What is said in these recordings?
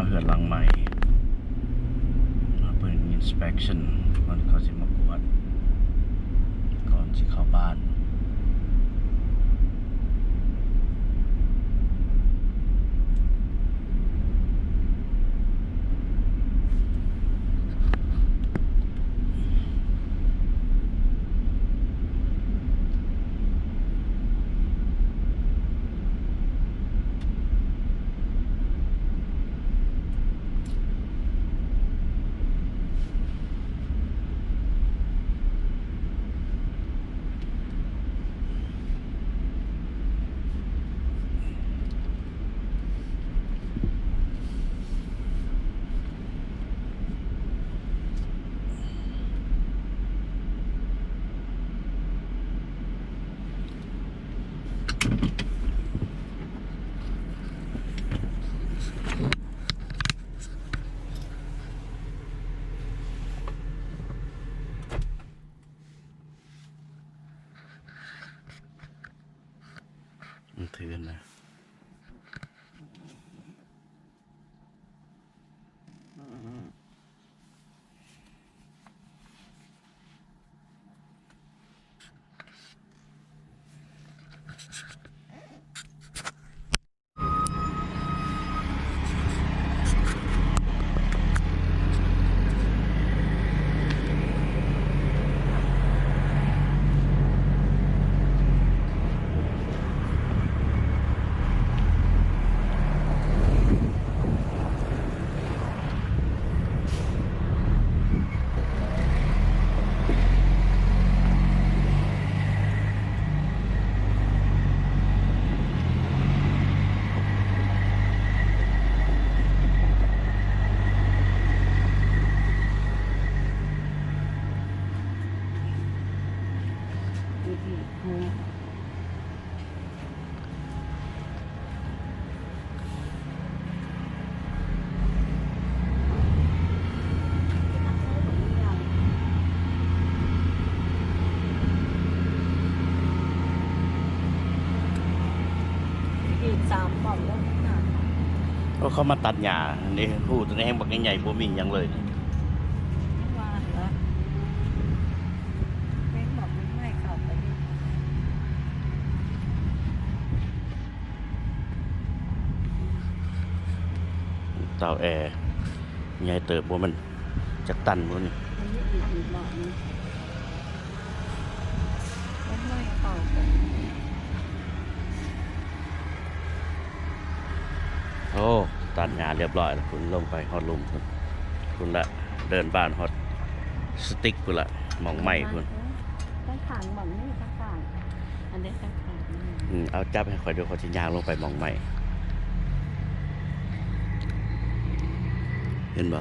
มาเหือนหลังใหม่มาเปิด inspection ก่อนเขาสิมากวดก่อนสิเข้าบ้านถือนะเขามาตัดหญ้านี่พูดแห้งบักใหญ่ๆบ่มีหยังเลยเตาแอร์ใหญ่เติบบ่มันจักตันบ่นี่โอ้ตัดหญ้าเรียบร้อยแล้วคุณลงไปฮอดลุมคุณละเดินบ้านฮอดสติ๊กคุณละมองไม้คุณข้างขางบ่นี่ข้างขางอันนี้ข้างขางเอาจับให้ข่อยเดี๋ยวเขาสิย่างลงไปมองไม้เห็นบ่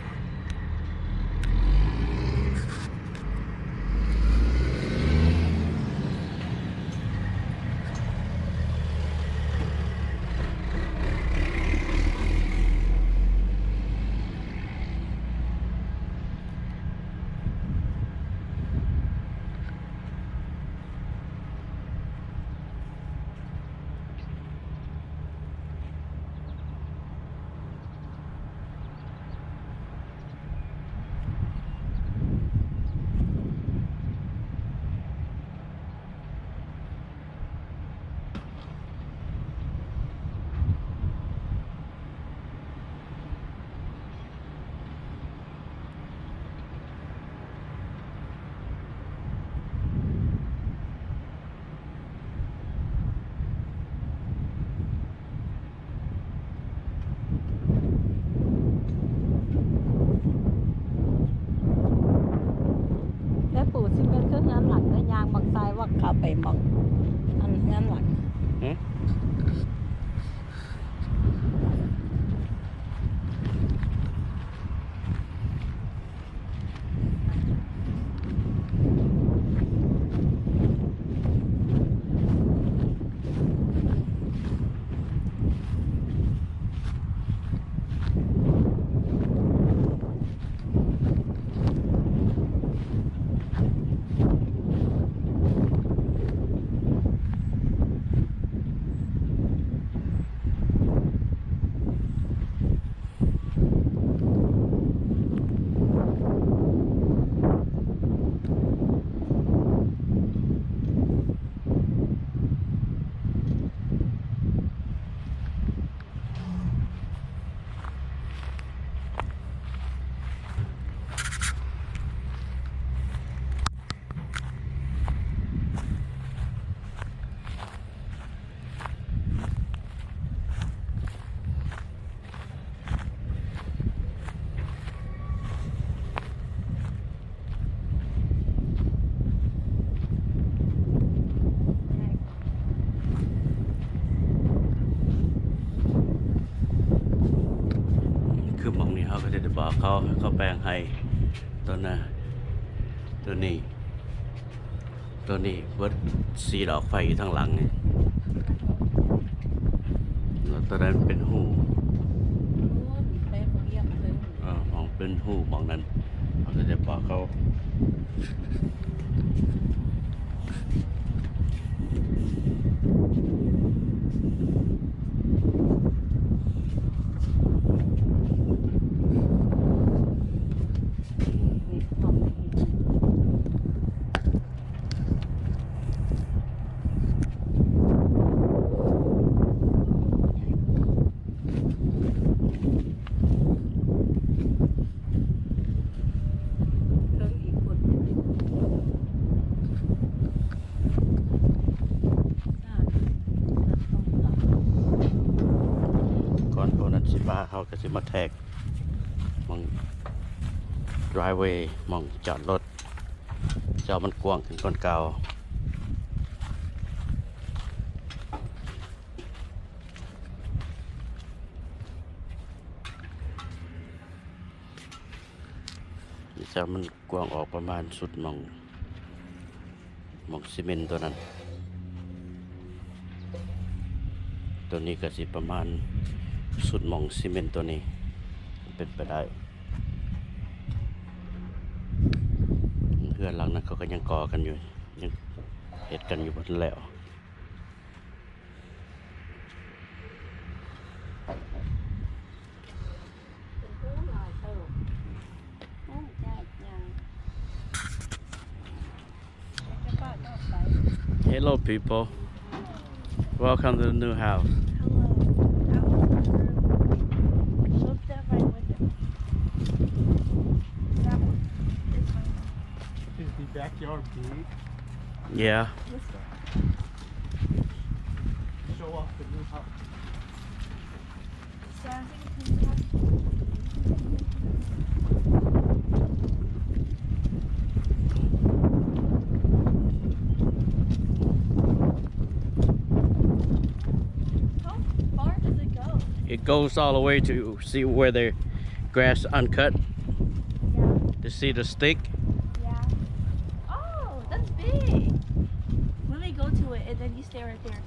คือหม่องนี้เฮาก็จะได้บอกเขาแปลงให้ตัวน่ะตัวนี้เบิด4ดอกไฟอยู่ทางหลังนี่แล้วตัวนั้นเป็นหูมองเป็นหูมองนั้นเขาจะบอกเขาเขาก็สิมาแท็กมอง driveway มองจอดรถจอมันกว้างขึ้นก่อนเก่าจอมันกว้างออกประมาณสุดมองซีเมนต์ตัวนั้นตัวนี้ก็สิประมาณสุดมองซีเมนต์ตัวนี้เป็นไปได้เพื่อนหลังนั้นเขาก็ยังก่อกันอยู่ยังเหตุกันอยู่บนแล้วHello people welcome to the new house backyard big. Yeah. Show off the new house. How far does it go? It goes all the way to see where the grass uncut. Yeah. To see the stick. Big. When we go to it, and then you stay right there.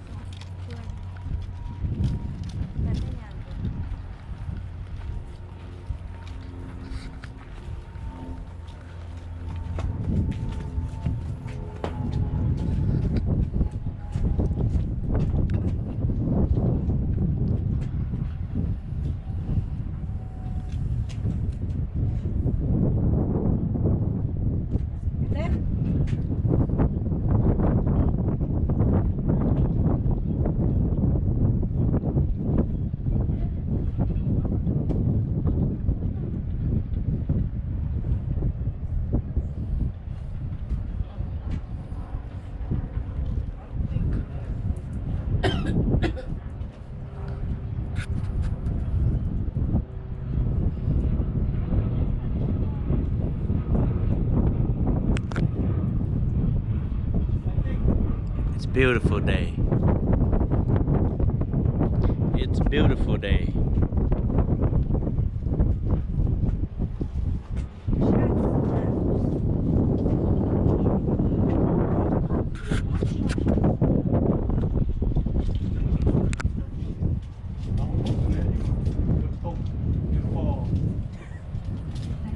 Beautiful day. It's a beautiful day.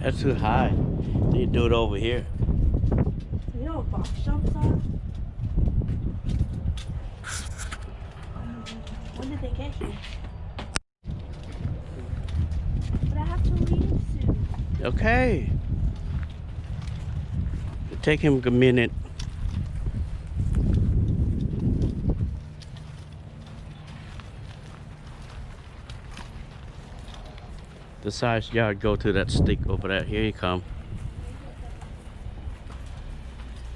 That's too high. You do it over here. You know what box jumps are? When did they get here? But I have to leave soon. Okay. It'll take him a minute. The size yard go to that stick over there. Here you come.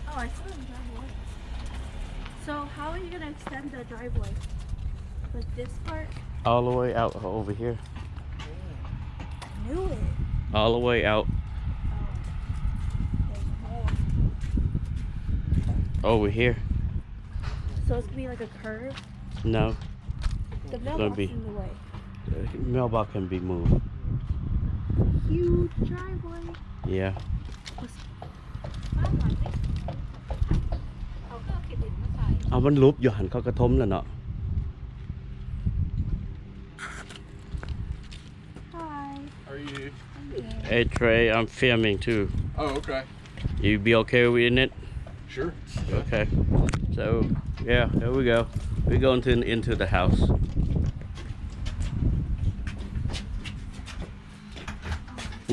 Oh, I saw the driveway. So how are you going to extend the driveway? Like this part? All the way out over here. I knew it. All the way out over here. So it's going to be like a curve? No. The gonna mailbox be- in the way. The mailbox can be moved. huge driveway. Yeah. บ้านหลังนี้เขาก็เอาเขตดินมาใส่ เอามันลุบอยู่หันเขากระทมแล้วเนาะ Hi. How are you? Hey Trey, I'm filming too. Oh, okay. You be okay with it? Sure. Okay. So, yeah, there we go. We're going into the house.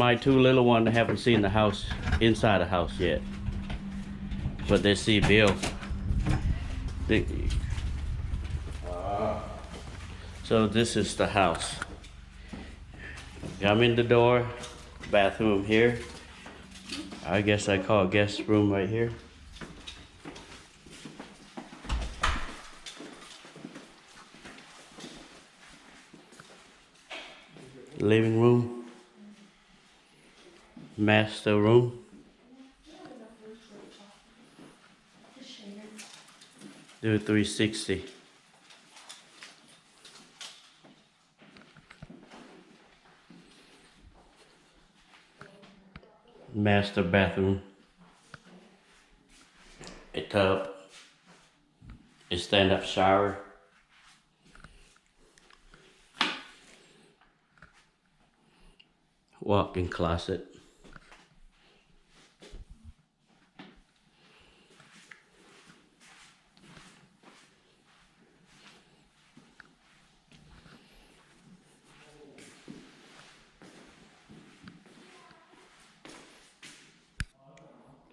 My two little ones haven't seen the house, inside the house yet. But they see Bill. So this is the house. I'm in the door, bathroom here. I guess I call guest room right here. Living room. Master room. Do 360. Master bathroom. A tub. A stand-up shower. Walk-in closet.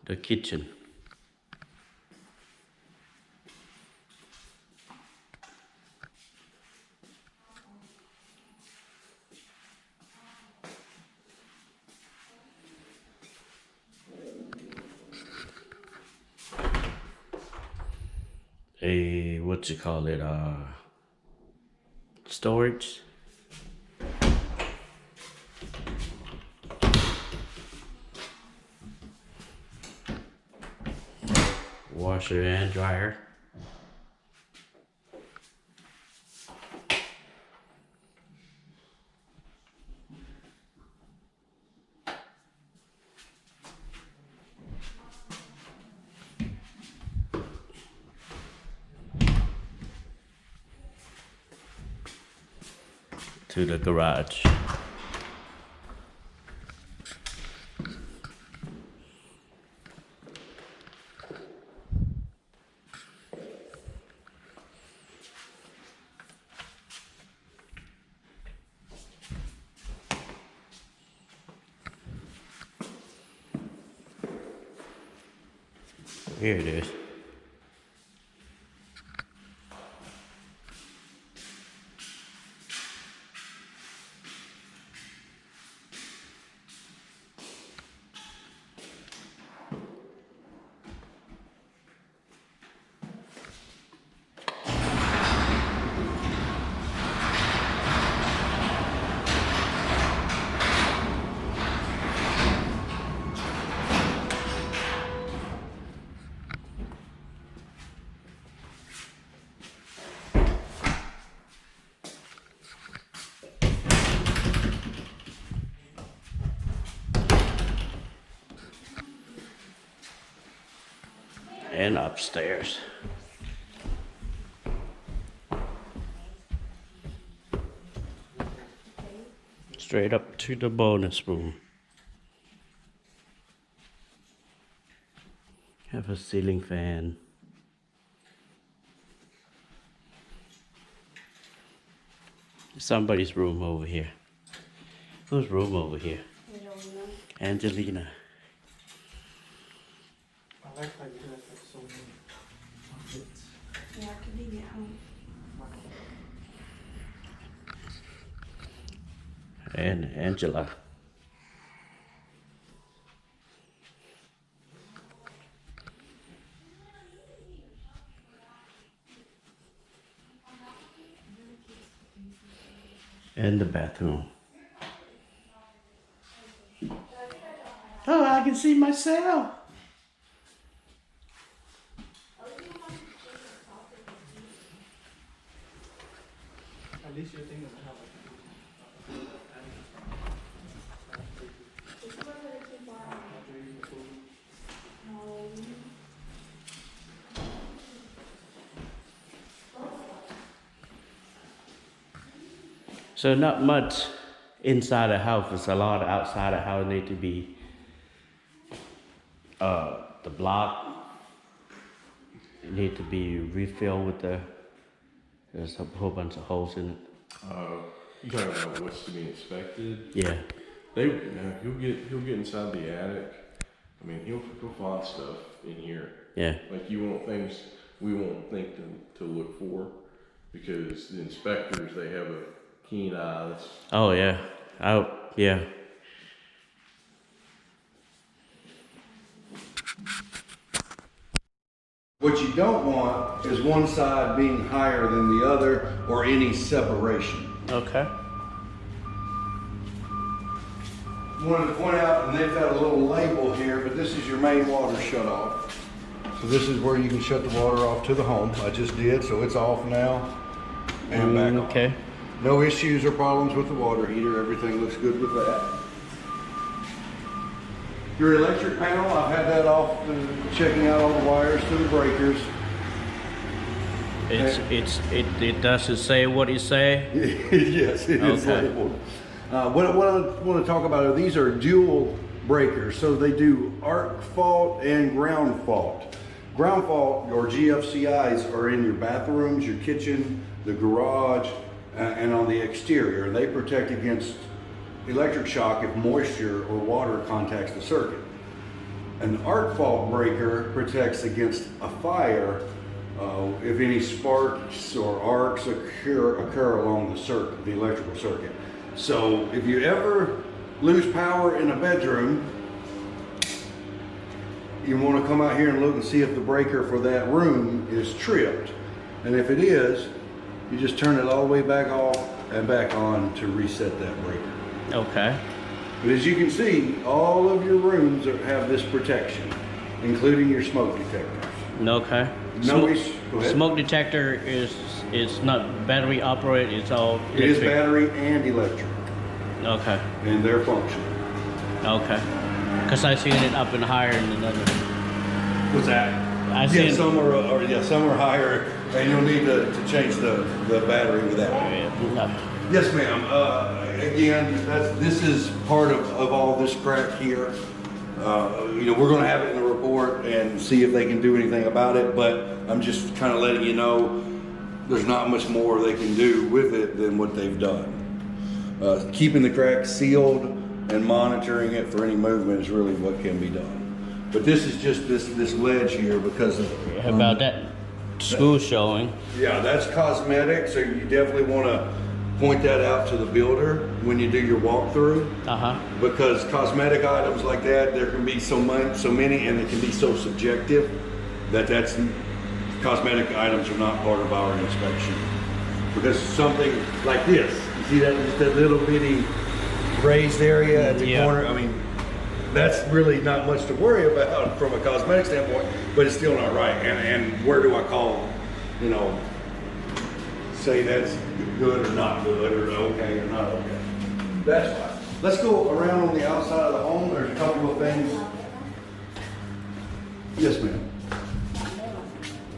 The kitchen. A what you call it? Storage. Washer and dryer. To the garage. Here it is. And upstairs. Straight up to the bonus room. Have a ceiling fan. Somebody's room over here. Whose room over here? Angelina. I like how you guys have so many pockets. Yeah, convenient home. And Angela. And the bathroom. Oh, I can see myself. At least your thing doesn't have like So not much inside the house. There's a lot outside the house need to be the block need to be refilled with there's a whole bunch of holes in it. You talking about what's to be inspected? Yeah. He'll get inside the attic. I mean, he'll find stuff in here. Yeah. Like we won't think to look for, because the inspectors, they have a keen eye. Oh yeah. Yeah. What you don't want is one side being higher than the other or any separation. Okay. Wanted to point out, and they've got a little label here, but this is your main water shut off. So this is where you can shut the water off to the home. I just did, so it's off now and back on. Okay. No issues or problems with the water heater. Everything looks good with that. Your electric panel, I've had that off, checking out all the wires to the breakers. It doesn't say what it say. Yes, it is labeled. What I want to talk about are these are dual breakers, so they do arc fault and ground fault. Ground fault, or GFCIs, are in your bathrooms, your kitchen, the garage, and on the exterior. They protect against electric shock if moisture or water contacts the circuit. An arc fault breaker protects against a fire if any sparks or arcs occur along the circuit, the electrical circuit. So if you ever lose power in a bedroom, you want to come out here and look and see if the breaker for that room is tripped. And if it is, you just turn it all the way back off and back on to reset that breaker. Okay. But as you can see, all of your rooms have this protection, including your smoke detectors. Okay. Go ahead. Smoke detector is not battery operated. It's all electric. It is battery and electric. Okay. And they're functional. Okay. Because I seen it up and higher than another. What's that? I seen Yeah, some are higher, and you'll need to change the battery with that one. Yeah. Yes, ma'am. Again, this is part of all this crack here. We're going to have it in the report and see if they can do anything about it, but I'm just kind of letting you know there's not much more they can do with it than what they've done. Keeping the crack sealed and monitoring it for any movement is really what can be done. But this is just this ledge here because of... How about that screw showing? Yeah, that's cosmetic, so you definitely want to point that out to the builder when you do your walkthrough. Because cosmetic items like that, there can be so many, and it can be so subjective that's cosmetic items are not part of our inspection. Because something like this, you see that just that little bitty raised area at the corner. I mean, that's really not much to worry about from a cosmetic standpoint, but it's still not right. And where do I call, say that's good or not good, or okay or not okay? That's fine. Let's go around on the outside of the home. There's a couple of things. Yes, ma'am.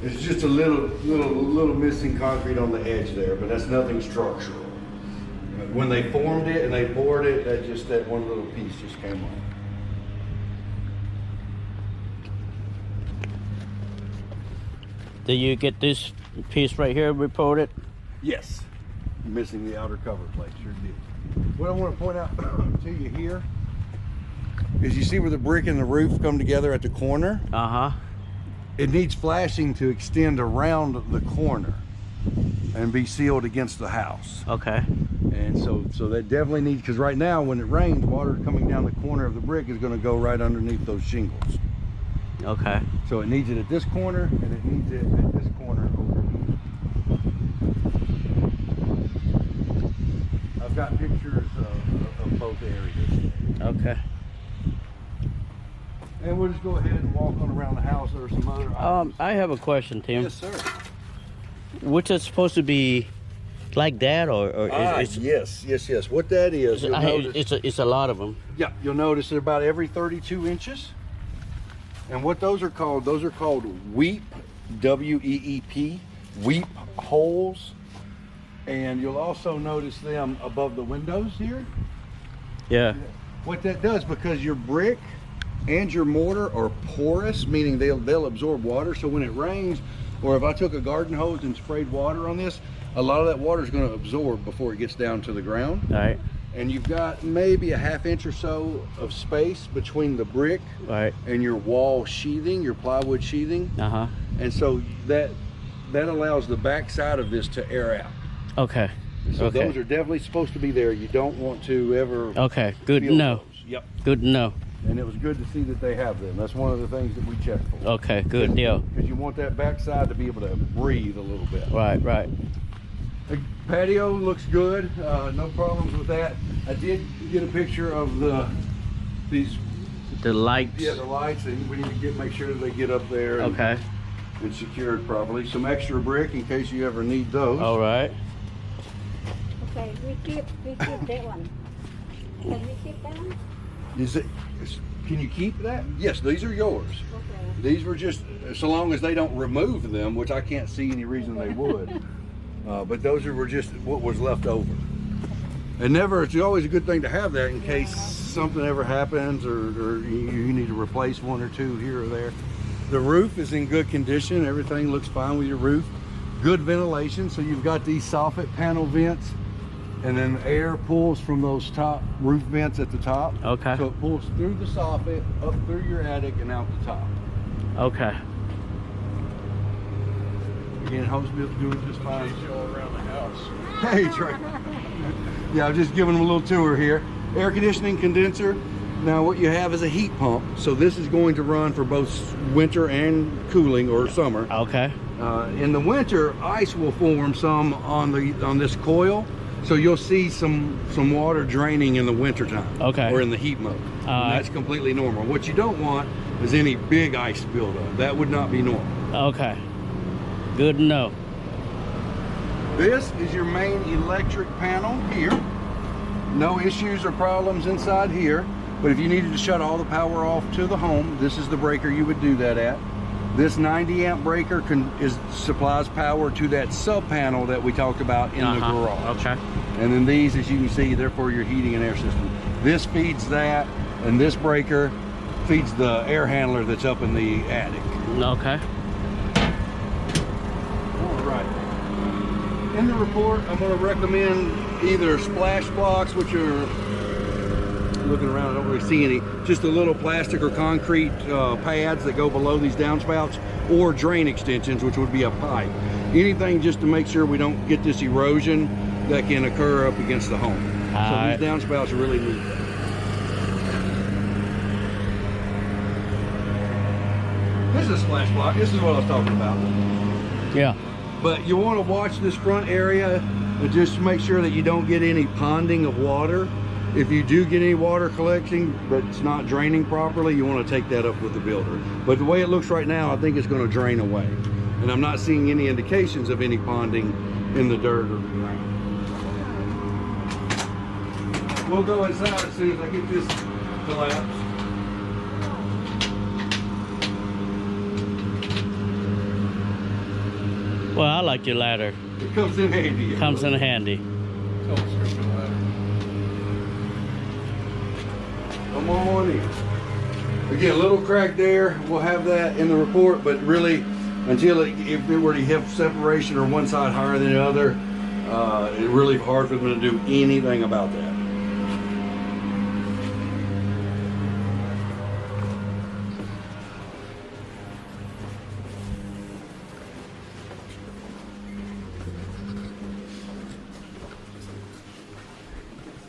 It's just a little missing concrete on the edge there, but that's nothing structural. When they formed it and they poured it, that one little piece just came off. Did you get this piece right here reported? Yes. Missing the outer cover plate, sure did. What I want to point out to you here is you see where the brick and the roof come together at the corner? It needs flashing to extend around the corner and be sealed against the house. Okay. And so that definitely needs, because right now when it rains, water coming down the corner of the brick is going to go right underneath those shingles. Okay. So it needs it at this corner, and it needs it at this corner over here. I've got pictures of both areas. Okay. And we'll just go ahead and walk on around the house. There are some other items. I have a question, Tim. Yes, sir. Which is supposed to be like that, or yes. What that is, it's a lot of them. Yeah, you'll notice they're about every 32 inches. And what those are called weep, W-E-E-P, weep holes. And you'll also notice them above the windows here. Yeah. What that does, because your brick and your mortar are porous, meaning they'll absorb water. So when it rains, or if I took a garden hose and sprayed water on this, a lot of that water is going to absorb before it gets down to the ground. All right. And you've got maybe a half inch or so of space between the brick Right. and your wall sheathing, your plywood sheathing. Uh-huh. And so that allows the back side of this to air out. Okay. So Okay. those are definitely supposed to be there. You don't want to ever Okay. Good to feel know. those. Yep. Good to know. And it was good to see that they have them. That's one of the things that we check for. Okay. Good deal. Because you want that back side to be able to breathe a little bit. Right. Right. The patio looks good. No problems with that. I did get a picture of these. The lights. Yeah, the lights, and we need to make sure that they get up there. And, Okay. and secured properly. Some extra brick in case you ever need those. All right. Okay, we keep that one. Can we keep that one? Can you keep that? Yes, these are yours. Okay. These were just, so long as they don't remove them, which I can't see any reason they would. But those were just what was left over. And it's always a good thing to have that in case something ever happens or you need to replace one or two here or there. The roof is in good condition. Everything looks fine with your roof. Good ventilation. So you've got these soffit panel vents, and then air pulls from those top roof vents at the top. Okay. So it pulls through the soffit, up through your attic, and out the top. Okay. Again, Hosebill's doing just fine. Chase you all around the house. Hey, Trey. Yeah, I'm just giving them a little tour here. Air conditioning condenser. Now what you have is a heat pump. So this is going to run for both winter and cooling or summer. Okay. In the winter, ice will form some on this coil. So you'll see some water draining in the winter time. Okay. Or in the heat mode. And that's completely normal. What you don't want is any big ice buildup. That would not be normal. Okay. Good to know. This is your main electric panel here. No issues or problems inside here. But if you needed to shut all the power off to the home, this is the breaker you would do that at. This 90 amp breaker supplies power to that sub panel that we talked about in the garage. Okay. And then these, as you can see, they're for your heating and air system. This feeds that, and this breaker feeds the air handler that's up in the attic. Okay. All right. In the report, I'm going to recommend either splash blocks, which are, looking around, I don't really see any, just a little plastic or concrete pads that go below these downspouts, or drain extensions, which would be a pipe. Anything just to make sure we don't get this erosion that can occur up against the home. So these downspouts are really neat. This is a splash block. This is what I was talking about. Yeah. But you want to watch this front area and just make sure that you don't get any ponding of water. If you do get any water collecting but it's not draining properly, you want to take that up with the builder. But the way it looks right now, I think it's going to drain away. And I'm not seeing any indications of any ponding in the dirt or the ground. We'll go inside as soon as I get this collapsed. Well, I like your ladder. It comes in handy. Comes in handy. Telescription ladder. Come on in. Again, a little crack there. We'll have that in the report, but really, until if it were to have separation or one side higher than the other, it's really hard for them to do anything about that.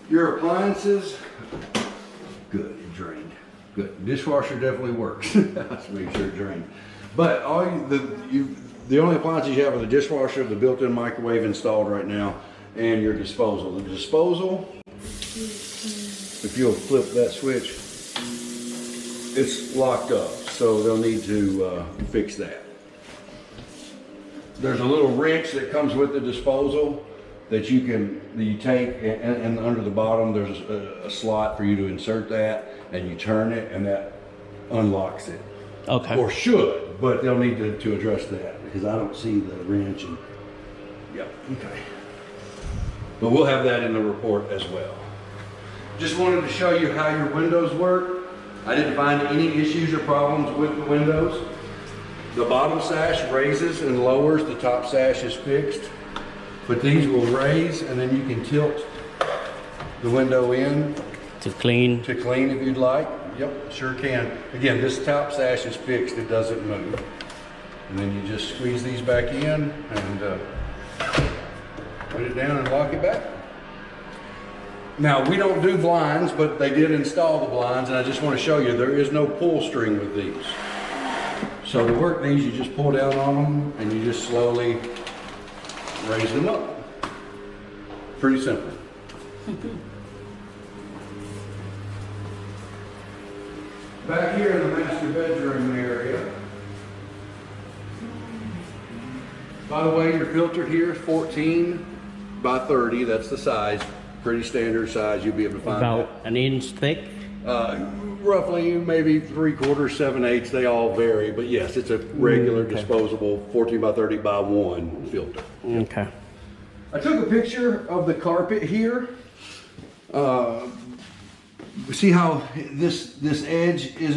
Your appliances, good, it drained. Good, dishwasher definitely works. Let's make sure it drained. But the only appliances you have are the dishwasher, the built-in microwave installed right now, and your disposal. The disposal, if you'll flip that switch, it's locked up, so they'll need to fix that. There's a little wrench that comes with the disposal that you take, and under the bottom there's a slot for you to insert that, and you turn it and that unlocks it. Okay. Or should, but they'll need to address that because I don't see the wrench. And yep, okay. But we'll have that in the report as well. Just wanted to show you how your windows work. I didn't find any issues or problems with the windows. The bottom sash raises and lowers, the top sash is fixed. But these will raise and then you can tilt the window in To clean. if you'd like. Yep, sure can. Again, this top sash is fixed, it doesn't move. And then you just squeeze these back in and put it down and lock it back. Now, we don't do blinds, but they did install the blinds, and I just want to show you, there is no pull string with these. So to work these, you just pull down on them, and you just slowly raise them up. Pretty simple. Back here in the master bedroom area. By the way, your filter here is 14 by 30, that's the size. Pretty standard size, you'll be able to find About an inch thick. roughly maybe 3/4, 7/8, they all vary, but yes, it's a regular disposable 14 by 30 by 1 filter. Okay. I took a picture of the carpet here. See how this edge is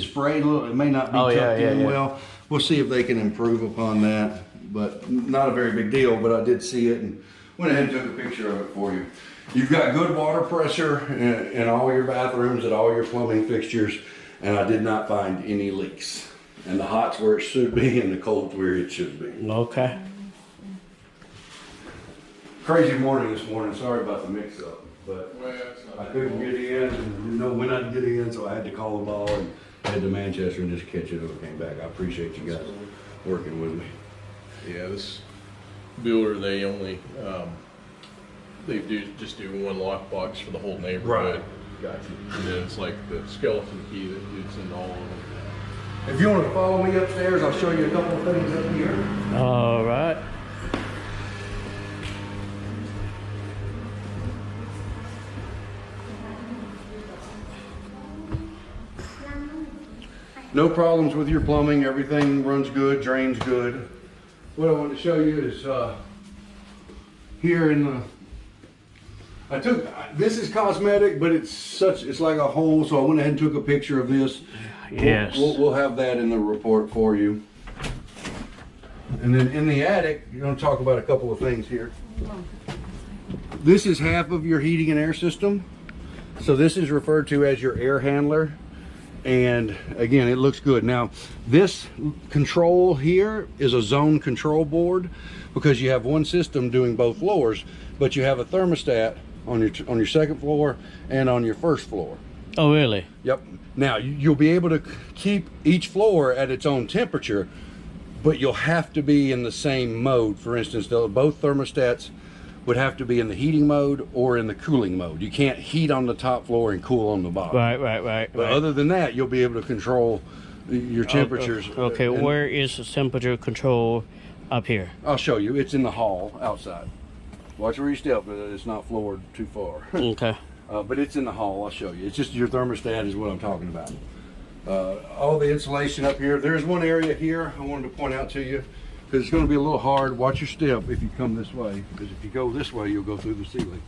frayed a little, it may not be tucked in well. We'll see if they can improve upon that, but not a very big deal, but I did see it and went ahead and took a picture of it for you. You've got good water pressure in all your bathrooms and all your plumbing fixtures, and I did not find any leaks. And the hot's where it should be and the cold's where it should be. Okay. Crazy morning this morning, sorry about the mix up, but I couldn't get in and didn't know when I'd get in, so I had to call the ball and head to Manchester and just catch it when it came back. I appreciate you guys working with me. Yeah, this builder, they only, they just do one lockbox for the whole neighborhood. Gotcha. And then it's like the skeleton key that gets in all of them. If you want to follow me upstairs, I'll show you a couple of things up here. All right. No problems with your plumbing, everything runs good, drains good. What I want to show you is here in the, this is cosmetic, but it's like a hole, so I went ahead and took a picture of this. Yes. We'll have that in the report for you. And then in the attic, you're going to talk about a couple of things here. This is half of your heating and air system. So this is referred to as your air handler. And again, it looks good. Now, this control here is a zone control board because you have one system doing both floors, but you have a thermostat on your second floor and on your first floor. Oh, really? Yep. Now, you'll be able to keep each floor at its own temperature, but you'll have to be in the same mode. For instance, both thermostats would have to be in the heating mode or in the cooling mode. You can't heat on the top floor and cool on the bottom. Right. But other than that, you'll be able to control your temperatures. Okay, where is the temperature control up here? I'll show you. It's in the hall outside. Watch where you step, but it's not floored too far. Okay. But it's in the hall. I'll show you. It's just your thermostat is what I'm talking about. All the insulation up here. There's one area here I wanted to point out to you, because it's going to be a little hard. Watch your step if you come this way, because if you go this way, you'll go through the ceiling.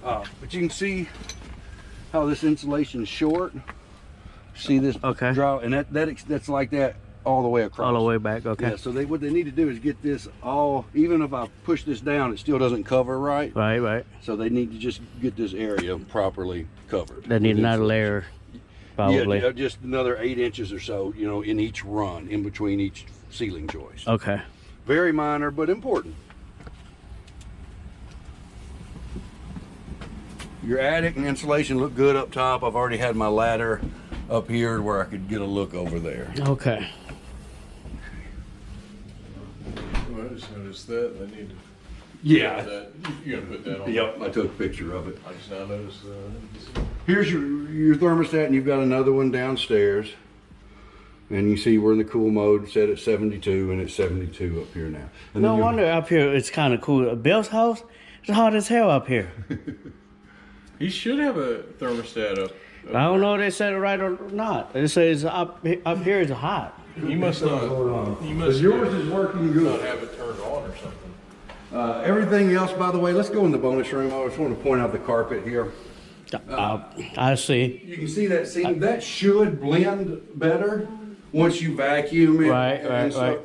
But you can see how this insulation is short. See this? Okay. Draw, and that's like that all the way across. All the way back. Okay. Yeah. So what they need to do is get this all. Even if I push this down, it still doesn't cover right. Right. So they need to just get this area properly covered. They need another layer, probably. Yeah, just another 8 inches or so, in each run, in between each ceiling joist. Okay. Very minor, but important. Your attic and insulation look good up top. I've already had my ladder up here where I could get a look over there. Okay. Well, I just noticed that. I need to. Yeah. That. You're gonna put that on. Yep, I took a picture of it. I just now noticed. Here's your thermostat, and you've got another one downstairs. And you see we're in the cool mode, set at 72, and it's 72 up here now. And No then wonder up here it's kind of cool. Bill's house, it's hot as hell up here. He should have a thermostat up. I don't know if they said it right or not. They say it's up here is hot. You must not. You must yours is working not good. have it turned on or something. Everything else, by the way, let's go in the bonus room. I just want to point out the carpet here. I see. You can see that seam. That should blend better once you vacuum it. Right.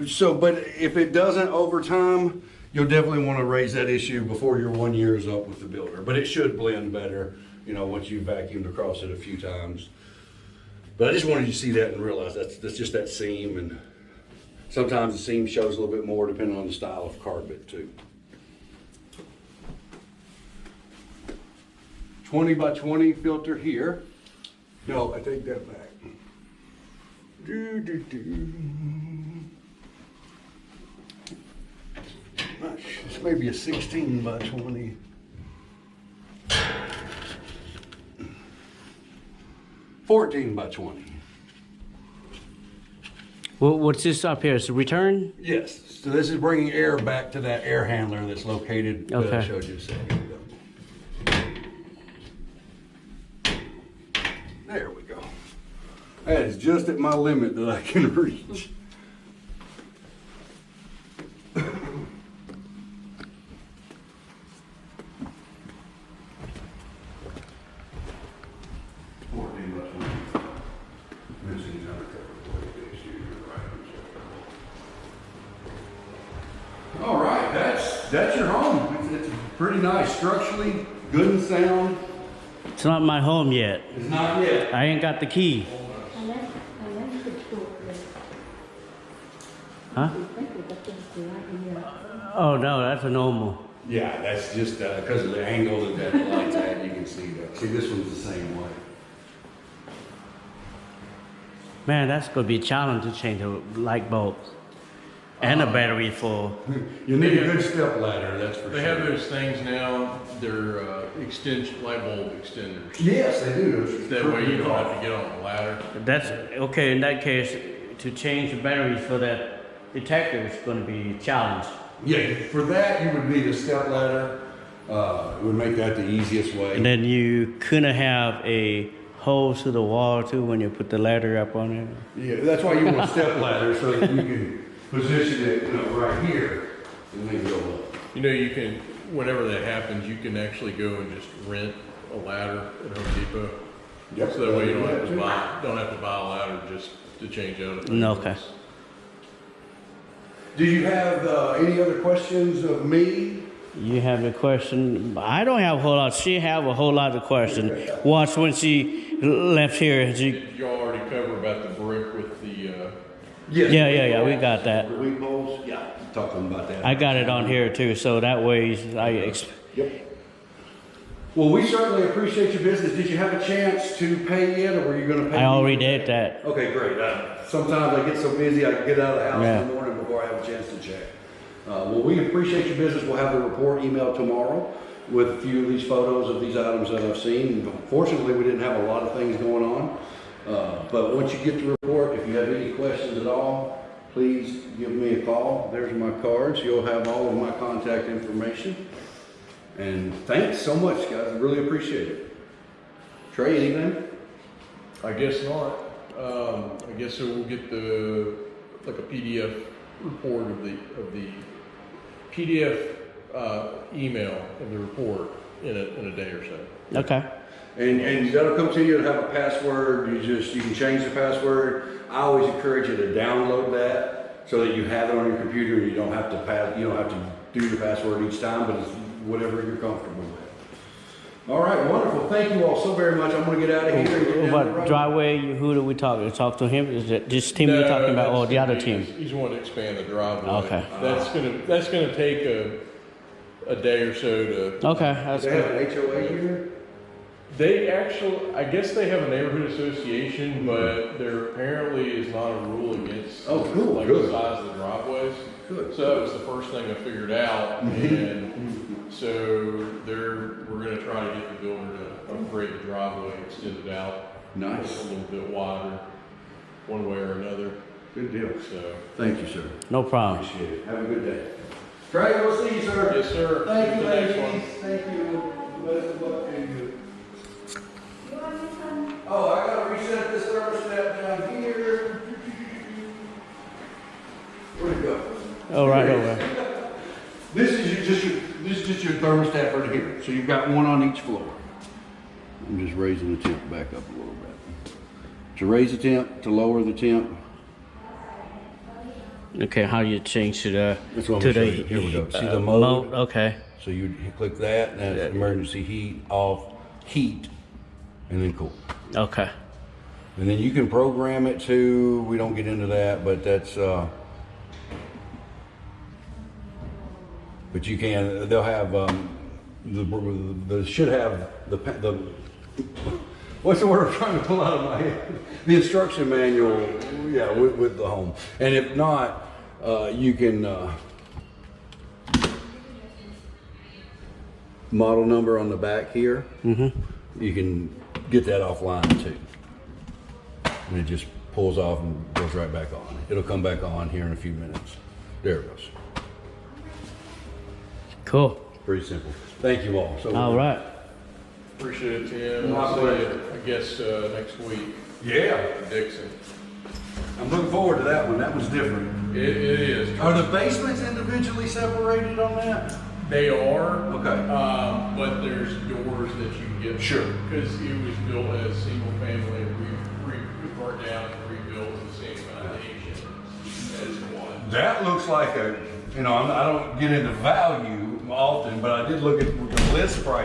So, but if it doesn't over time, you'll definitely want to raise that issue before your 1 year is up with the builder. But it should blend better, you know, once you've vacuumed across it a few times. But I just wanted you to see that and realize that's just that seam. And sometimes the seam shows a little bit more depending on the style of carpet too. 20 by 20 filter here. No, I take that back. This may be a 16 by 20. $14 by 20. Well, what's this up here? Is it return? Yes. So this is bringing air back to that air handler that's located that I showed you a second ago. There we go. That is just at my limit that I can reach. All right, that's your home. It's pretty nice, structurally good and sound. It's not my home yet. It's not yet. I ain't got the key. Huh? Oh no, that's a normal. Yeah, that's just because of the angle that the light's at, you can see that. See, this one's the same way. Man, that's gonna be a challenge to change the light bulbs and a battery full. You need a good step ladder, that's for They sure. have those things now, they're extension, light bulb extenders. Yes, they do. That way you don't have to get on the ladder. That's okay. In that case, to change the batteries for that detector is going to be a challenge. Yeah, for that you would need a step ladder. It would make that the easiest way. And then you couldn't have a hole to the wall too when you put the ladder up on it. Yeah, that's why you want a step ladder so that you can position it, you know, right here and then go up. You know, you can, whenever that happens, you can actually go and just rent a ladder at Home Depot. Yep. So that way you don't have to buy a ladder just to change out. No, okay. Do you have any other questions of me? You have a question? I don't have a whole lot. She have a whole lot of questions. Watch when she left here. Did you already cover about the brick with the, Yes. Yeah, we got that. The weak poles? Yeah. Talking about that. I got it on here too, so that way Yep. Well, we certainly appreciate your business. Did you have a chance to pay yet, or were you going to pay? I already did that. Okay, great. Sometimes I get so busy, I get out of the house in the morning before I have a chance to check. Well, we appreciate your business. We'll have the report emailed tomorrow with a few of these photos of these items that I've seen. Fortunately, we didn't have a lot of things going on. But once you get the report, if you have any questions at all, please give me a call. There's my cards. You'll have all of my contact information. And thanks so much, guys. I really appreciate it. Trey, anything? I guess not. I guess so we'll get like a PDF report of the PDF email of the report in a day or so. Okay. And that'll come to you to have a password. You can change the password. I always encourage you to download that so that you have it on your computer and you don't have to do your password each time, but it's whatever you're comfortable with. All right, wonderful. Thank you all so very much. I'm going to get out of here. And get down the What road. driveway? Who do we talk to? Talk to him? Is it this team you're talking about, or the other team? He's wanting to expand the driveway. Okay. That's gonna take a day or so to. Okay, that's They have good. an HOA here? They actually, I guess they have a neighborhood association, but there apparently is not a rule against. Oh, cool, Like good. the size of the driveways. Good. So that was the first thing I figured out, and so we're gonna try to get the builder to upgrade the driveway, extend it out. Nice. A little bit wider, one way or another, Good deal. so. Thank you, sir. No problem. Appreciate it. Have a good day. Trey, we'll see you, sir. Yes, sir. Thank you, The next one. ladies. Thank you. Best of luck to you. Oh, I gotta reset this thermostat down here. Where'd it go? Oh, right over. This is your thermostat for here. So you've got one on each floor. I'm just raising the temp back up a little bit. To raise the temp, to lower the temp. Okay, how you change to the That's what I'm to gonna the show you. Here we go. See the mode? Okay. So you click that, and that's emergency heat, off, heat, and then cool. Okay. And then you can program it to, we don't get into that, but that's, but you can, they'll have, the should have the, what's the word I'm trying to pull out of my head? The instruction manual, yeah, with the home. And if not, you can, model number on the back here. You can get that offline too. And it just pulls off and goes right back on. It'll come back on here in a few minutes. There it goes. Cool. Pretty simple. Thank you all. So All right. Appreciate it, Tim. I'll see you, I guess, next week. Yeah. Dixon. I'm looking forward to that one. That was different. It is. Are the basements individually separated on that? They are. Okay. But there's doors that you can get. Sure. Because it was built as single family, we burnt down and rebuilt the same foundation as one. That looks like a, you know, I don't get into value often, but I did look at the list price.